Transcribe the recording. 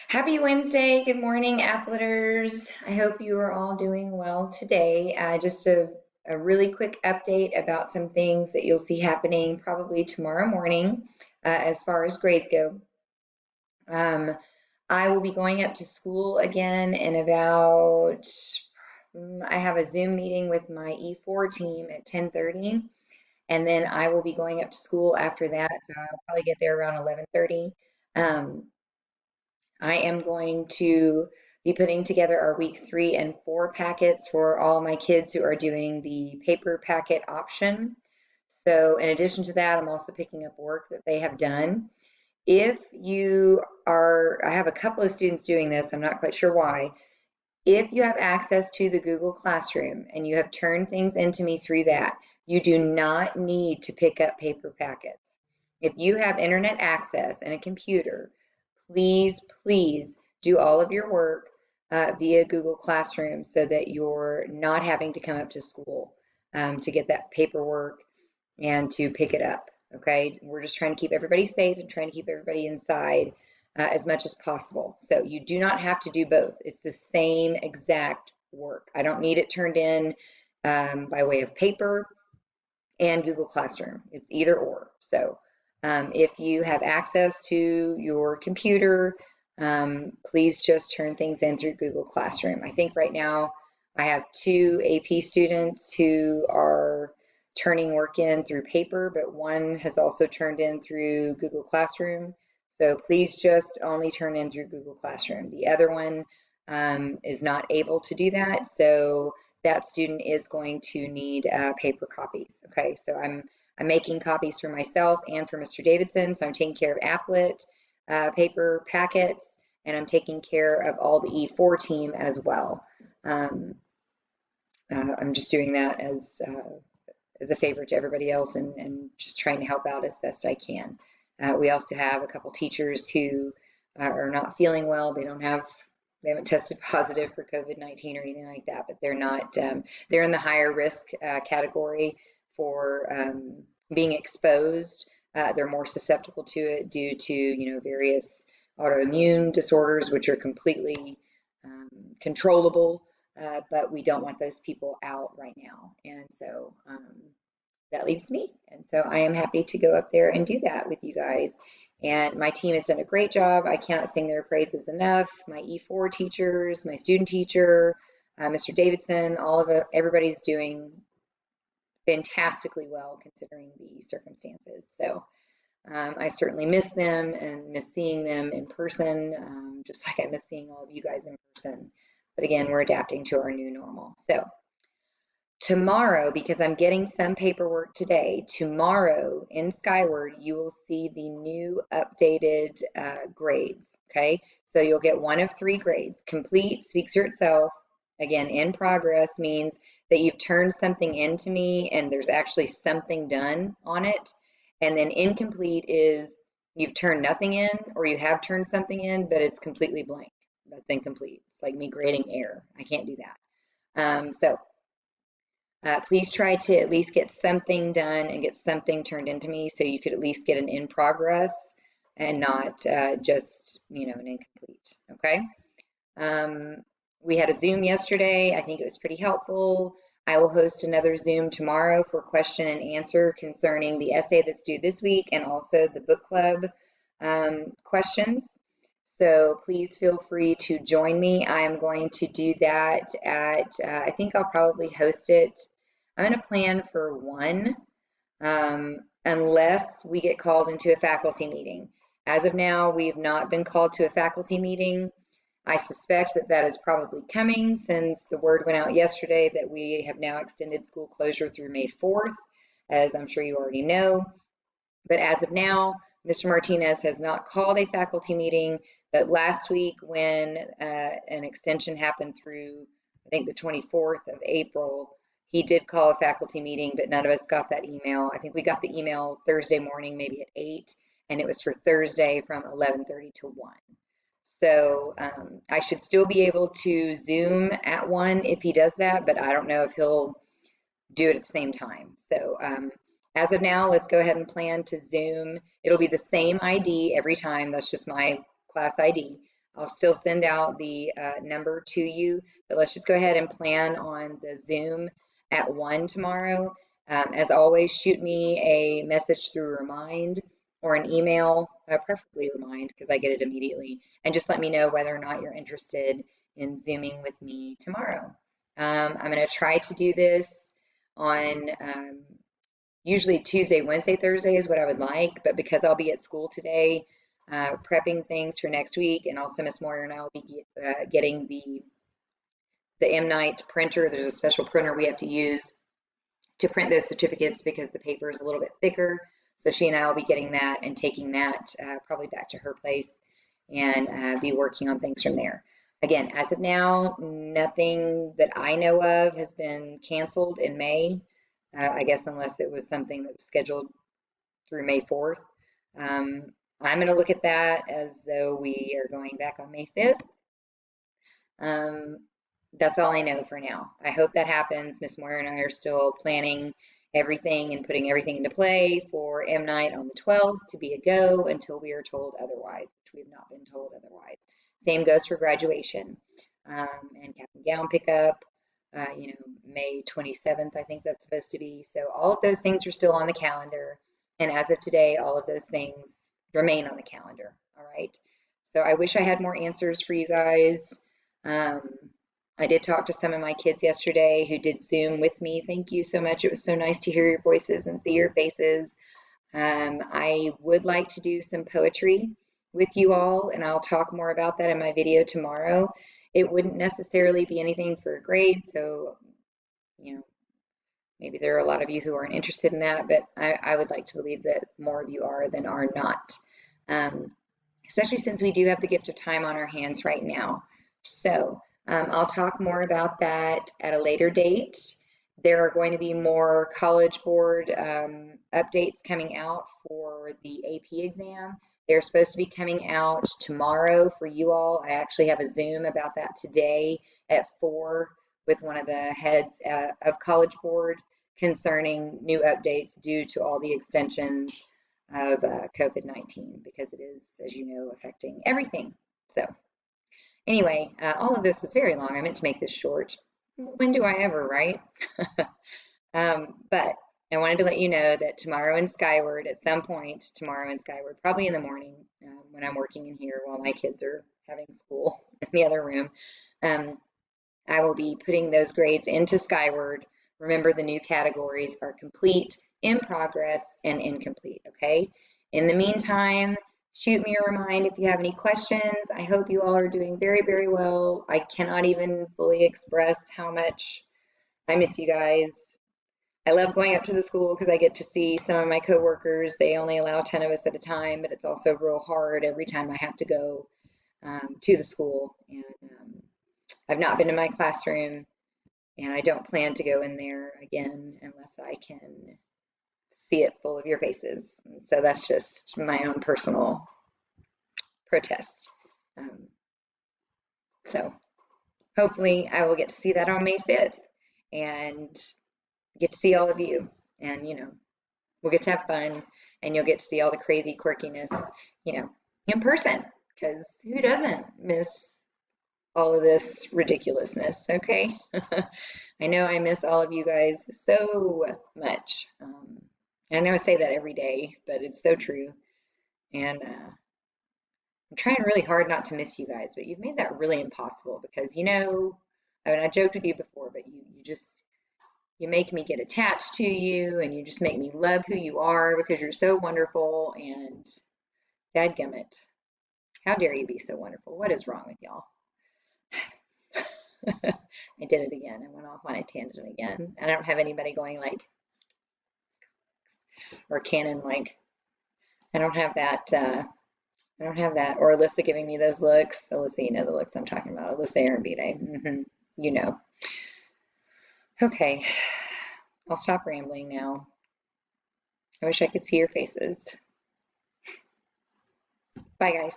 Happy Wednesday. Good morning, Appleters. I hope you are all doing well today. Just a really quick update about some things that you'll see happening probably tomorrow morning as far as grades go. Um, I will be going up to school again in I have a Zoom meeting with my E4 team at 10:30, and then I will be going up to school after that, so I'll probably get there around 11:30. Um, I am going to be putting together our week 3 and 4 packets for all my kids who are doing the paper packet option. So in addition to that, I'm also picking up work that they have done. I have a couple of students doing this, I'm not quite sure why. If you have access to the Google Classroom and you have turned things into me through that, you do not need to pick up paper packets. If you have internet access and a computer, please do all of your work via Google Classroom so that you're not having to come up to school to get that paperwork and to pick it up. Okay, we're just trying to keep everybody safe and trying to keep everybody inside as much as possible. So you do not have to do both. It's the same exact work. I don't need it turned in by way of paper and Google Classroom. It's either or. So if you have access to your computer, please just turn things in through Google Classroom. I think right now I have 2 AP students who are turning work in through paper, but one has also turned in through Google Classroom. So please just only turn in through Google Classroom. The other one is not able to do that. So that student is going to need paper copies. Okay, so I'm making copies for myself and for Mr. Davidson. So I'm taking care of applet paper packets, and I'm taking care of all the E4 team as well. Um, I'm just doing that as a favor to everybody else and just trying to help out as best I can. We also have a couple teachers who are not feeling well. They haven't tested positive for COVID-19 or anything like that, but they're in the higher risk category for being exposed. They're more susceptible to it due to, various autoimmune disorders, which are completely controllable, but we don't want those people out right now. And so that leaves me. And so I am happy to go up there and do that with you guys. And my team has done a great job. I cannot sing their praises enough. My E4 teachers, my student teacher, Mr. Davidson, everybody's doing fantastically well considering the circumstances. So I certainly miss them and miss seeing them in person, just like I miss seeing all of you guys in person. But again, we're adapting to our new normal. So tomorrow, because I'm getting some paperwork today, tomorrow in Skyward, you will see the new updated grades, okay? So you'll get one of 3 grades. Complete speaks for itself. Again, in progress means that you've turned something into me and there's actually something done on it. And then incomplete is you've turned nothing in or you have turned something in, but it's completely blank. That's incomplete. It's like me grading air. I can't do that. Please try to at least get something done and get something turned into me so you could at least get an in progress and not just, an incomplete, okay? We had a Zoom yesterday. I think it was pretty helpful. I will host another Zoom tomorrow for question and answer concerning the essay that's due this week and also the book club questions. So please feel free to join me. I am going to do that I think I'll probably host it. I'm going to plan for 1, unless we get called into a faculty meeting. As of now, we have not been called to a faculty meeting. I suspect that that is probably coming since the word went out yesterday that we have now extended school closure through May 4th, as I'm sure you already know. But as of now, Mr. Martinez has not called a faculty meeting, but last week when an extension happened through, I think, the 24th of April, he did call a faculty meeting, but none of us got that email. I think we got the email Thursday morning, maybe at 8, and it was for Thursday from 11:30 to 1. So I should still be able to Zoom at 1 if he does that, but I don't know if he'll do it at the same time. So as of now, let's go ahead and plan to Zoom. It'll be the same ID every time. That's just my class ID. I'll still send out the number to you, but let's just go ahead and plan on the Zoom at 1 tomorrow. As always, shoot me a message through Remind or an email, preferably Remind because I get it immediately, and just let me know whether or not you're interested in Zooming with me tomorrow. I'm going to try to do this on usually Tuesday, Wednesday, Thursday is what I would like, but because I'll be at school today, prepping things for next week, and also Miss Moyer and I will be getting the MNite printer. There's a special printer we have to use to print those certificates because the paper is a little bit thicker. So she and I will be getting that and taking that probably back to her place and be working on things from there. Again, as of now, nothing that I know of has been canceled in May. I guess unless it was something that was scheduled through May 4th. I'm going to look at that as though we are going back on May 5th. That's all I know for now. I hope that happens. Miss Moyer and I are still planning everything and putting everything into play for MNite on the 12th to be a go until we are told otherwise, which we have not been told otherwise. Same goes for graduation and cap and gown pickup. May 27th, I think that's supposed to be. So all of those things are still on the calendar. And as of today, all of those things remain on the calendar. All right. So I wish I had more answers for you guys. I did talk to some of my kids yesterday who did Zoom with me. Thank you so much. It was so nice to hear your voices and see your faces. I would like to do some poetry with you all, and I'll talk more about that in my video tomorrow. It wouldn't necessarily be anything for a grade, so, maybe there are a lot of you who aren't interested in that, but I would like to believe that more of you are than are not, especially since we do have the gift of time on our hands right now. So I'll talk more about that at a later date. There are going to be more College Board updates coming out for the AP exam. They're supposed to be coming out tomorrow for you all. I actually have a Zoom about that today at 4 with one of the heads of College Board concerning new updates due to all the extensions of COVID-19 because it is, as you know, affecting everything. So anyway, all of this was very long. I meant to make this short. When do I ever, right? But I wanted to let you know that tomorrow in Skyward, at some point tomorrow in Skyward, probably in the morning when I'm working in here while my kids are having school in the other room, I will be putting those grades into Skyward. Remember, the new categories are complete, in progress, and incomplete, okay? In the meantime, shoot me a remind if you have any questions. I hope you all are doing very, very well. I cannot even fully express how much I miss you guys. I love going up to the school because I get to see some of my coworkers. They only allow 10 of us at a time, but it's also real hard every time I have to go to the school. And I've not been in my classroom, and I don't plan to go in there again unless I can see it full of your faces. So that's just my own personal protest. So hopefully I will get to see that on May 5th and get to see all of you. And, we'll get to have fun and you'll get to see all the crazy quirkiness, in person, because who doesn't miss all of this ridiculousness, okay? I know I miss all of you guys so much. I know I say that every day, but it's so true. And I'm trying really hard not to miss you guys, but you've made that really impossible because, I joked with you before, but you make me get attached to you and you just make me love who you are because you're so wonderful and dadgummit. How dare you be so wonderful? What is wrong with y'all? I did it again. I went off on a tangent again. I don't have anybody going like, or Canon like, I don't have that. Or Alyssa giving me those looks. Alyssa, you know the looks I'm talking about. Alyssa Arambide. You know. Okay. I'll stop rambling now. I wish I could see your faces. Bye, guys.